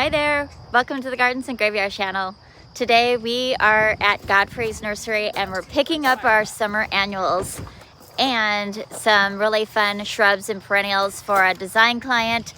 Hi there, welcome to the Gardens and Graveyard channel. Today we are at Godfrey's Nursery and we're picking up our summer annuals and some really fun shrubs and perennials for a design client,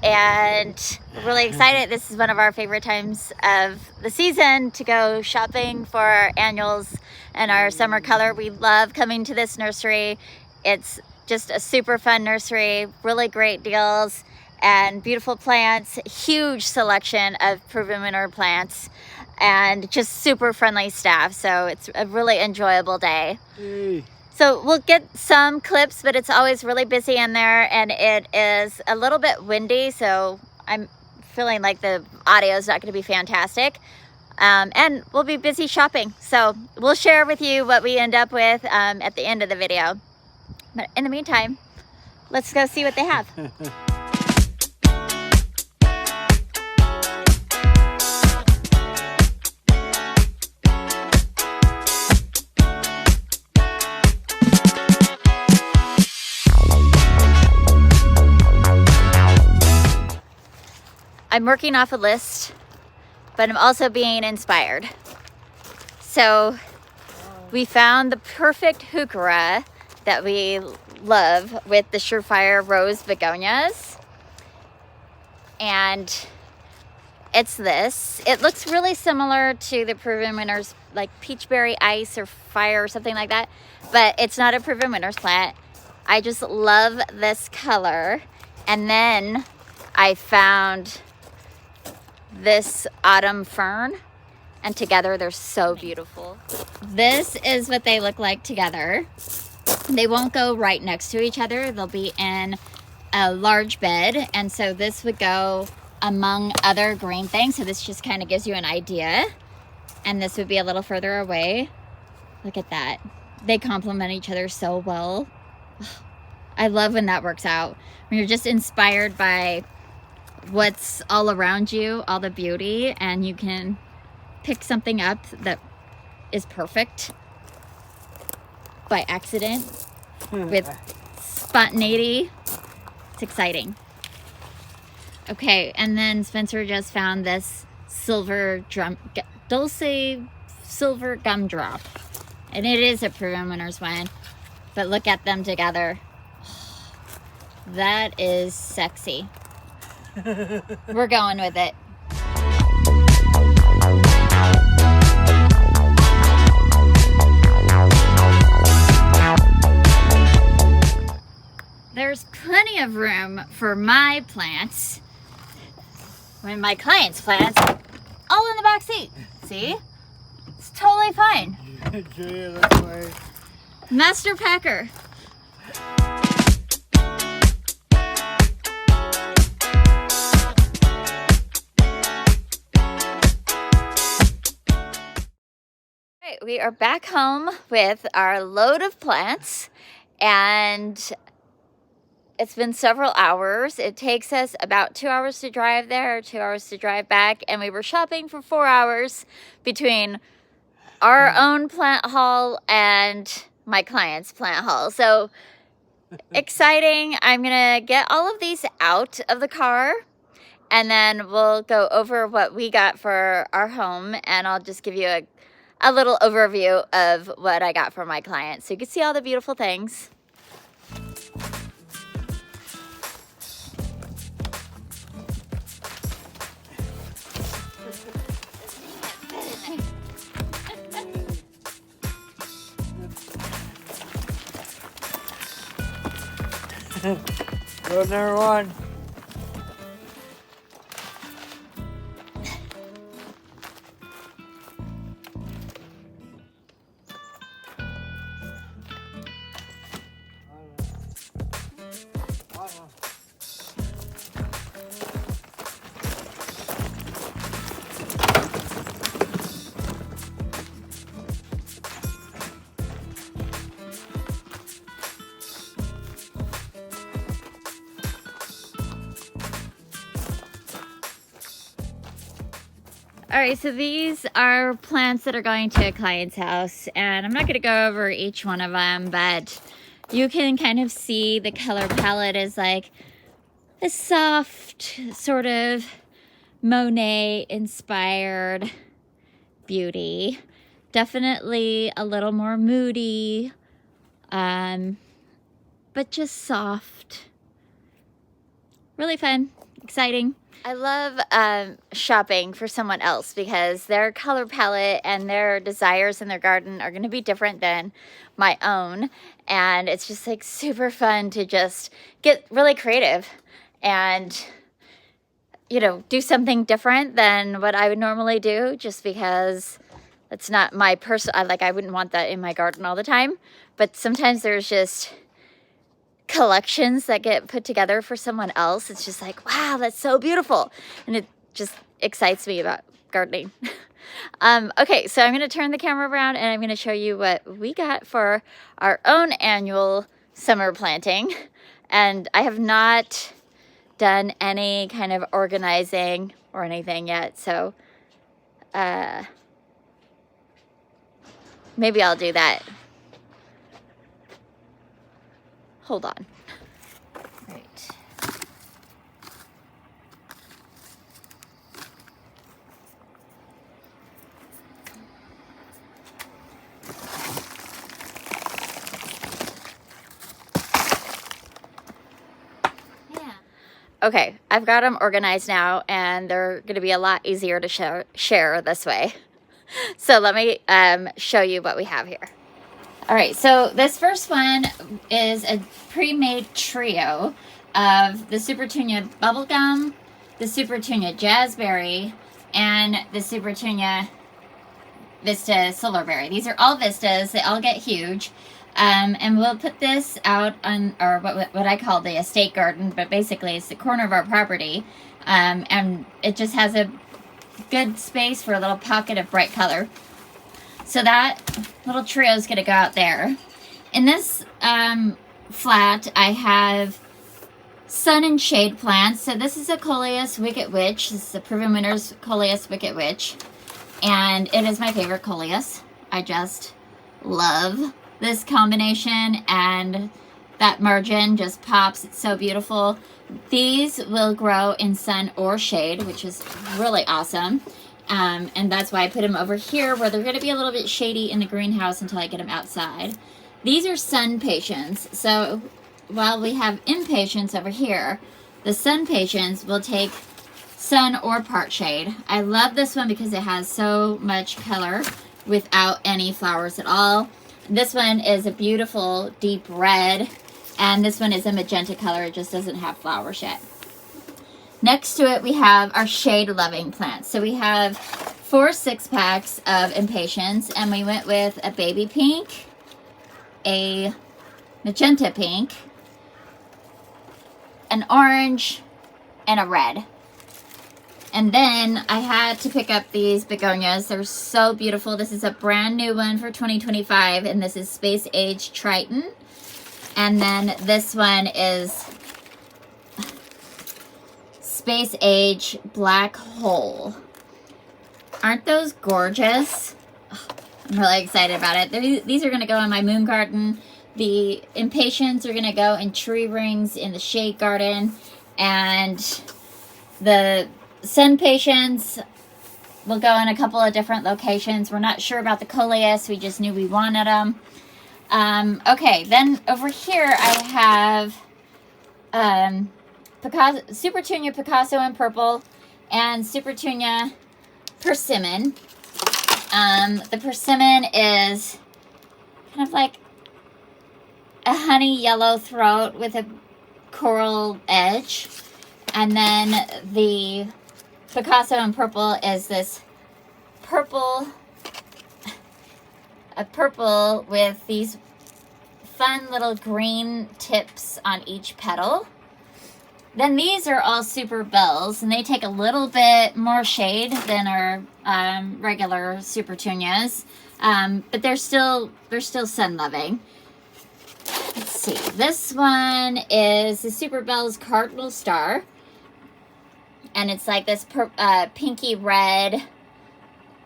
and really excited. This is one of our favorite times of the season to go shopping for our annuals and our summer color. We love coming to this nursery. It's just a super fun nursery, really great deals and beautiful plants, huge selection of Priven Winners plants, and just super friendly staff. So it's a really enjoyable day. Hey. So we'll get some clips, but it's always really busy in there, and it is a little bit windy, so I'm feeling like the audio is not going to be fantastic. And we'll be busy shopping, so we'll share with you what we end up with at the end of the video. But in the meantime, let's go see what they have. I'm working off a list, but I'm also being inspired. So we found the perfect heuchera that we love with the Surefire Rose Begonias. And it's this. It looks really similar to the Priven Winners, like Peachberry Ice or Fire or something like that, but it's not a Priven Winners plant. I just love this color. And then I found this autumn fern, and together they're so beautiful. This is what they look like together. They won't go right next to each other. They'll be in a large bed, and so this would go among other green things. So this just kind of gives you an idea, and this would be a little further away. Look at that. They complement each other so well. I love when that works out, when you're just inspired by what's all around you, all the beauty, and you can pick something up that is perfect by accident with spontaneity. It's exciting. Okay, and then Spencer just found this Dulce silver gumdrop, and it is a Priven Winners one, but look at them together. That is sexy. We're going with it. There's plenty of room for my plants, when my clients' plants all in the back seat. See? It's totally fine. Master Packer. We are back home with our load of plants, and it's been several hours. It takes us about 2 hours to drive there, 2 hours to drive back, and we were shopping for 4 hours between our own plant haul and my client's plant haul. So exciting. I'm gonna get all of these out of the car, and then we'll go over what we got for our home, and I'll just give you a little overview of what I got for my client, so you can see all the beautiful things. Road number one. All right, so these are plants that are going to a client's house, and I'm not going to go over each one of them, but you can kind of see the color palette is like a soft sort of Monet inspired beauty. Definitely a little more moody, but just soft. Really fun, exciting. I love shopping for someone else because their color palette and their desires in their garden are going to be different than my own. And it's just like super fun to just get really creative and, you know, do something different than what I would normally do, just because it's not my personal, like I wouldn't want that in my garden all the time. But sometimes there's just collections that get put together for someone else. It's just like, wow, that's so beautiful. And it just excites me about gardening. Okay, so I'm going to turn the camera around and I'm going to show you what we got for our own annual summer planting. And I have not done any kind of organizing or anything yet, so maybe I'll do that. Hold on. Right. Yeah. Okay, I've got them organized now, and they're going to be a lot easier to share this way. So let me show you what we have here. All right, so this first one is a pre-made trio of the Super Tunia Bubblegum, the Super Tunia Jazzberry, and the Super Tunia Vista Solarberry. These are all Vistas. They all get huge. And we'll put this out on, or what I call the estate garden, but basically it's the corner of our property. And it just has a good space for a little pocket of bright color. So that little trio is going to go out there. In this flat, I have sun and shade plants. So this is a Coleus Wicked Witch. This is a Priven Winners Coleus Wicked Witch. And it is my favorite Coleus. I just love this combination, and that margin just pops. It's so beautiful. These will grow in sun or shade, which is really awesome. And that's why I put them over here where they're going to be a little bit shady in the greenhouse until I get them outside. These are sun patience. So while we have impatiens over here, the sun patience will take sun or part shade. I love this one because it has so much color without any flowers at all. This one is a beautiful deep red, and this one is a magenta color. It just doesn't have flowers yet. Next to it, we have our shade-loving plants. So we have 4 6-packs of impatiens, and we went with a baby pink, a magenta pink, an orange, and a red. And then I had to pick up these begonias. They're so beautiful. This is a brand new one for 2025, and this is Space Age Triton. And then this one is Space Age Black Hole. Aren't those gorgeous? Oh, I'm really excited about it. These are going to go in my moon garden. The impatiens are going to go in tree rings in the shade garden. And the sun patience will go in a couple of different locations. We're not sure about the Coleus. We just knew we wanted them. Okay, then over here I have Super Tunia Picasso in purple and Super Tunia Persimmon. The persimmon is kind of like a honey yellow throat with a coral edge. And then the Picasso in purple is this purple with these fun little green tips on each petal. Then these are all Super Bells, and they take a little bit more shade than our regular Super Tunias, but they're still sun loving. Let's see. This one is the Super Bells Cardinal Star, and it's like this pinky red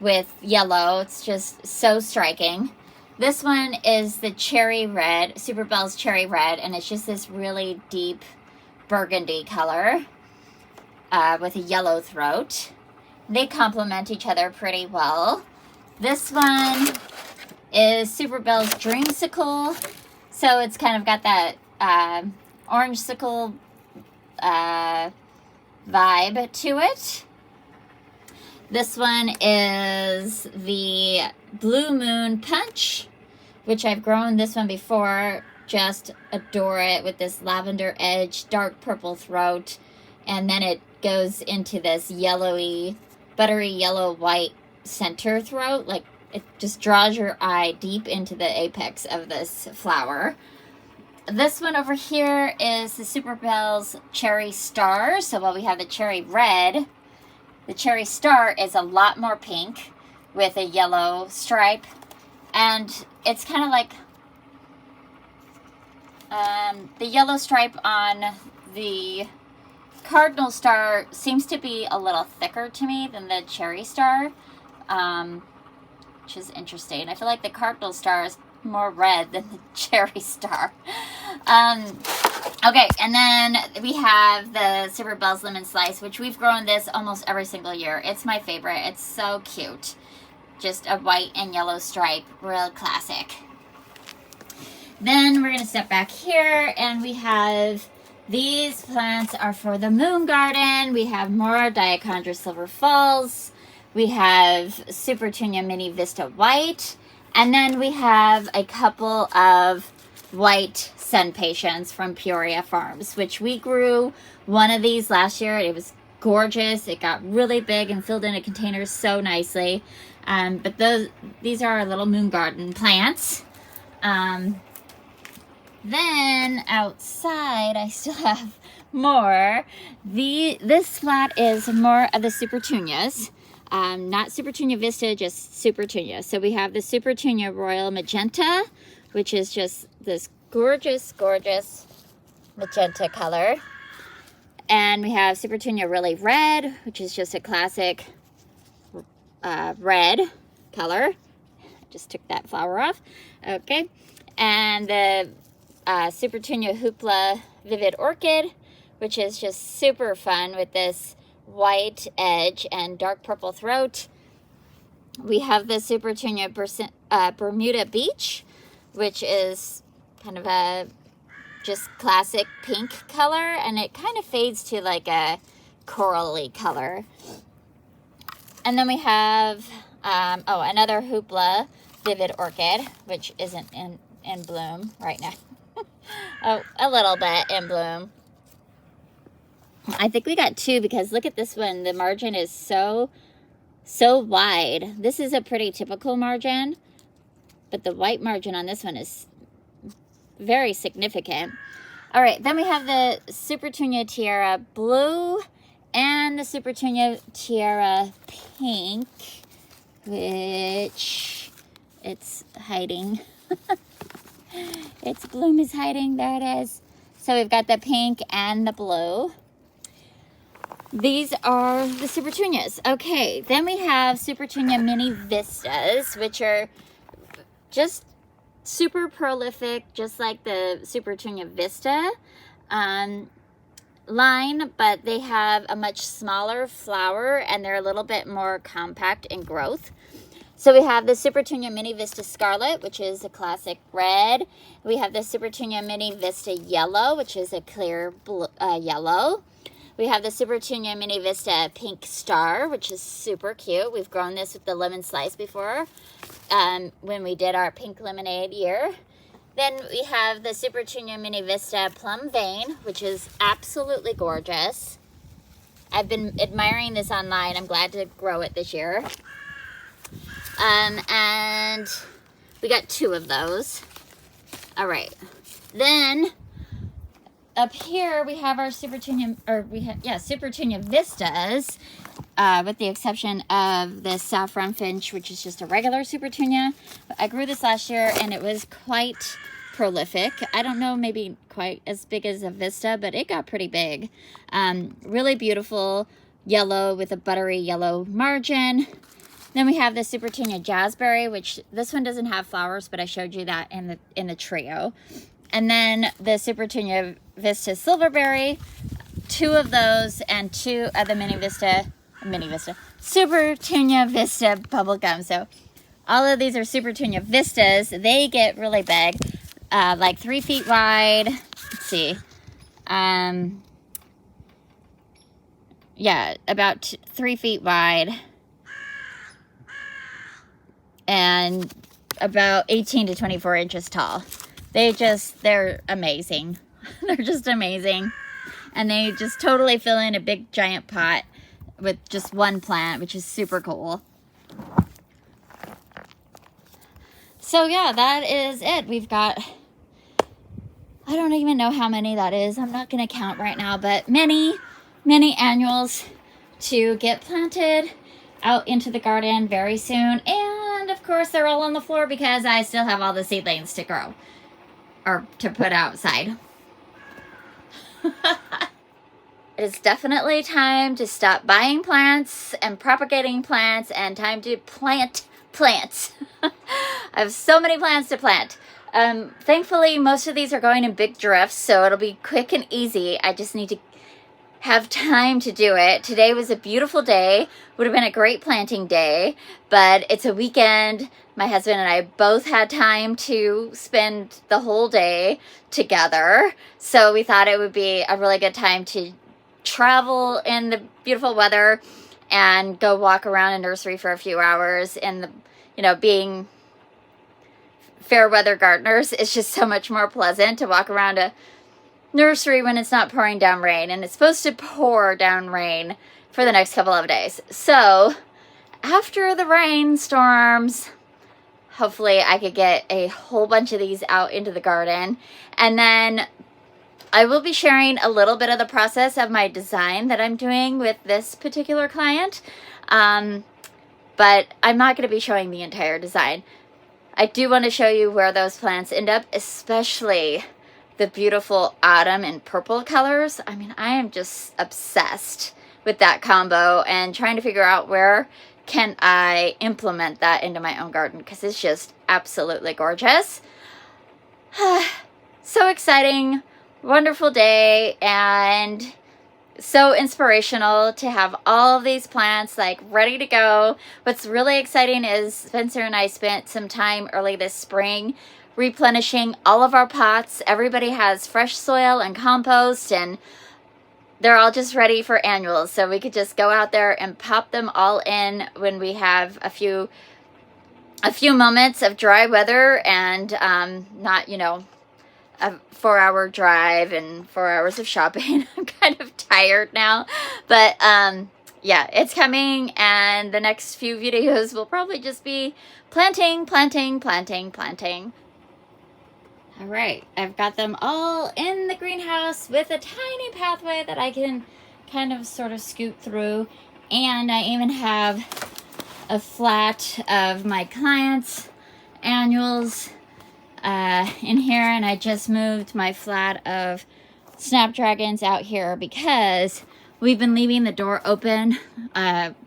with yellow. It's just so striking. This one is the Cherry Red, Super Bells Cherry Red, and it's just this really deep burgundy color. with a yellow throat. They complement each other pretty well. This one is Super Bell's Dreamsicle. So it's kind of got that orange-sicle vibe to it. This one is the Blue Moon Punch, which I've grown this one before. Just adore it with this lavender edge, dark purple throat, and then it goes into this yellowy, buttery yellow white center throat. Like, it just draws your eye deep into the apex of this flower. This one over here is the Super Bell's Cherry Star. So while we have the Cherry Red, the Cherry Star is a lot more pink with a yellow stripe. And it's kind of like the yellow stripe on the Cardinal Star seems to be a little thicker to me than the Cherry Star, which is interesting. I feel like the Cardinal Star is more red than the Cherry Star. Okay, and then we have the Super Bell's Lemon Slice, which we've grown this almost every single year. It's my favorite. It's so cute. Just a white and yellow stripe, real classic. Then we're going to step back here, and we have these plants are for the moon garden. We have more Diachondra Silver Falls. We have Supertunia Mini Vista White. And then we have a couple of white sun patients from Peoria Farms, which we grew one of these last year. It was gorgeous. It got really big and filled in a container so nicely. But these are our little moon garden plants. Then outside, I still have more. This flat is more of the Supertunias. Not Supertunia Vista, just Supertunia. So we have the Supertunia Royal Magenta, which is just this gorgeous, gorgeous magenta color. And we have Supertunia Really Red, which is just a classic red color. Just took that flower off. Okay. And the Supertunia Hoopla Vivid Orchid, which is just super fun with this white edge and dark purple throat. We have the Supertunia Bermuda Beach, which is kind of a just classic pink color, and it kind of fades to like a corally color. And then we have another Hoopla Vivid Orchid, which isn't in bloom right now. Oh, a little bit in bloom. I think we got two because look at this one. The margin is so wide. This is a pretty typical margin, but the white margin on this one is very significant. All right, then we have the Supertunia Tiara Blue and the Supertunia Tiara Pink, which it's hiding. Its bloom is hiding. There it is. So we've got the pink and the blue. These are the Supertunias. Okay, then we have Supertunia Mini Vistas, which are just super prolific, just like the Supertunia Vista line, but they have a much smaller flower and they're a little bit more compact in growth. So we have the Supertunia Mini Vista Scarlet, which is a classic red. We have the Supertunia Mini Vista Yellow, which is a clear blue, yellow. We have the Supertunia Mini Vista Pink Star, which is super cute. We've grown this with the lemon slice before when we did our pink lemonade year. Then we have the Supertunia Mini Vista Plum Vein, which is absolutely gorgeous. I've been admiring this online. I'm glad to grow it this year. And we got two of those. All right. Then up here we have our Supertunia, Supertunia Vistas, with the exception of the Saffron Finch, which is just a regular Supertunia. I grew this last year and it was quite prolific. I don't know, maybe quite as big as a Vista, but it got pretty big. Really beautiful yellow with a buttery yellow margin. Then we have the Supertunia Jazzberry, which this one doesn't have flowers, but I showed you that in the trio. And then the Supertunia Vista Silverberry, 2 of those and 2 of the Mini Vista, Super Tunia Vista bubble gum. So all of these are Super Tunia Vistas. They get really big, like 3 feet wide. Let's see. Yeah, about 3 feet wide. And about 18 to 24 inches tall. They're amazing. They're just amazing. And they just totally fill in a big giant pot with just one plant, which is super cool. So yeah, that is it. We've got, I don't even know how many that is. I'm not going to count right now, but many annuals to get planted out into the garden very soon. And of course, they're all on the floor because I still have all the seedlings to grow or to put outside. It is definitely time to stop buying plants and propagating plants and time to plant plants. I have so many plants to plant. Thankfully, most of these are going in big drifts, so it'll be quick and easy. I just need to have time to do it. Today was a beautiful day. Would have been a great planting day, but it's a weekend. My husband and I both had time to spend the whole day together, so we thought it would be a really good time to travel in the beautiful weather and go walk around a nursery for a few hours. In the, you know, being fair weather gardeners, it's just so much more pleasant to walk around a nursery when it's not pouring down rain, and it's supposed to pour down rain for the next couple of days. So after the rainstorms, hopefully I could get a whole bunch of these out into the garden, and then I will be sharing a little bit of the process of my design that I'm doing with this particular client, but I'm not going to be showing the entire design. I do want to show you where those plants end up, especially the beautiful autumn and purple colors. I mean, I am just obsessed with that combo and trying to figure out where can I implement that into my own garden, because it's just absolutely gorgeous. So exciting. Wonderful day, and so inspirational to have all of these plants like ready to go. What's really exciting is Spencer and I spent some time early this spring replenishing all of our pots. Everybody has fresh soil and compost, and they're all just ready for annuals, so we could just go out there and pop them all in when we have a few moments of dry weather and not, you know, a 4-hour drive and 4 hours of shopping. I'm kind of tired now, but yeah, it's coming, and the next few videos will probably just be planting. All right, I've got them all in the greenhouse with a tiny pathway that I can kind of sort of scoot through, and I even have a flat of my clients' annuals in here, and I just moved my flat of snapdragons out here because we've been leaving the door open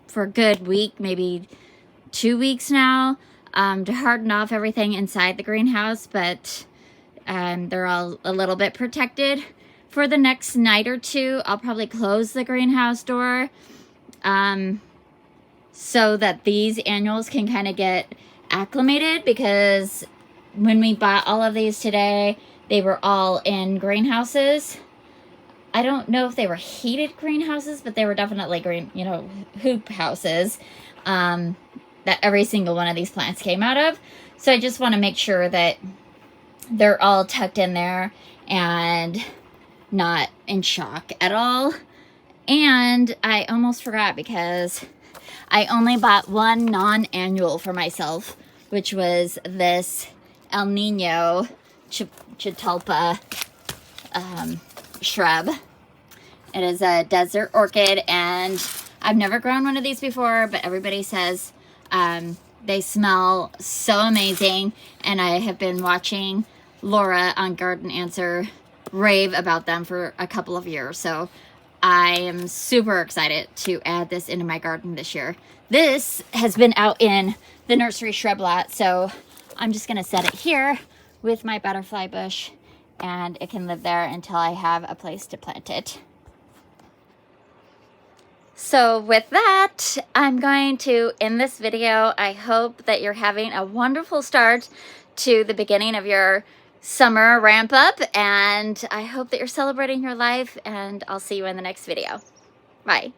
for a good week, maybe 2 weeks now, to harden off everything inside the greenhouse, but they're all a little bit protected. For the next night or two, I'll probably close the greenhouse door so that these annuals can kind of get acclimated, because when we bought all of these today, they were all in greenhouses. I don't know if they were heated greenhouses, but they were definitely green, you know, hoop houses that every single one of these plants came out of. So I just want to make sure that they're all tucked in there and not in shock at all. And I almost forgot, because I only bought one non-annual for myself, which was this El Nino Chitalpa shrub. It is a desert orchid, and I've never grown one of these before, but everybody says they smell so amazing, and I have been watching Laura on Garden Answer rave about them for a couple of years, so I am super excited to add this into my garden this year. This has been out in the nursery shrub lot, so I'm just going to set it here with my butterfly bush, and it can live there until I have a place to plant it. So with that, I'm going to end this video. I hope that you're having a wonderful start to the beginning of your summer ramp up, and I hope that you're celebrating your life, and I'll see you in the next video. Bye.